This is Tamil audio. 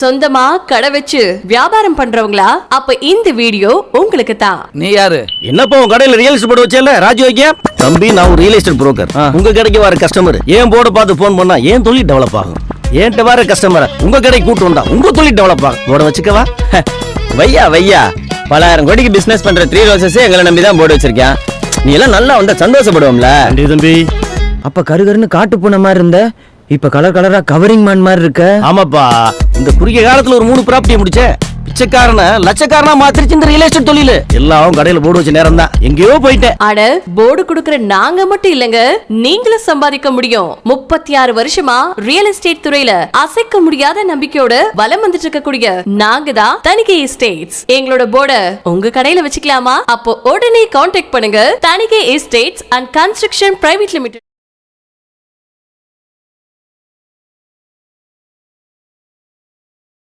சொந்தமா கடை வச்சு வியாபாரம் பண்றவங்களா? அப்ப இந்த வீடியோ உங்களுக்கு தான். நீ யாரு? என்னப்பா உங்க கடையில ரியல் எஸ்டேட் போர்டு வச்சேல ராஜயோகியம்? தம்பி, நான் ஒரு ரியல் எஸ்டேட் புரோக்கர். உங்க கடைக்கு வர கஸ்டமர் ஏன் போர்டு பார்த்து போன் பண்ணா ஏன் தொழில் டெவலப் ஆகும். ஏன்ட்ட வர கஸ்டமரை உங்க கடைக்கு கூட்டு வந்தா உங்க தொழில் டெவலப் ஆகும். போர்டு வச்சுக்கவா? வையா வையா, பலாயிரம் கோடிக்கு பிசினஸ் பண்ற 3 ரோசஸ் எங்களை நம்பி தான் போர்டு வச்சிருக்கேன். நீ எல்லாம் நல்லா வந்தா சந்தோஷப்படுவோம்ல. தம்பி, அப்ப கருகருன்னு காட்டு போன மாதிரி இருந்த, இப்ப கலர் கலரா கவரிங் மேன் மாதிரி இருக்க. ஆமாப்பா, இந்த குறுகிய காலத்துல ஒரு 3 ப்ராப்பர்ட்டி முடிச்சேன். பிச்சைக்காரன லட்சக்காரனா மாத்திருச்சு இந்த ரியல் எஸ்டேட் தொழில். எல்லாம் கடையில போர்டு வச்ச நேரம் தான் எங்கேயோ போயிட்டேன். அட, போர்டு குடுக்கற நாங்க மட்டும் இல்லங்க, நீங்களும் சம்பாதிக்க முடியும். 36 வருஷமா ரியல் எஸ்டேட் துறையில அசைக்க முடியாத நம்பிக்கையோட வலம் வந்துட்டு இருக்கக்கூடிய நாங்க தான் தணிகை எஸ்டேட்ஸ். எங்களோட போர்ட உங்க கடையில வச்சுக்கலாமா? அப்போ உடனே கான்டாக்ட் பண்ணுங்க. Thanigai estates and construction private limited.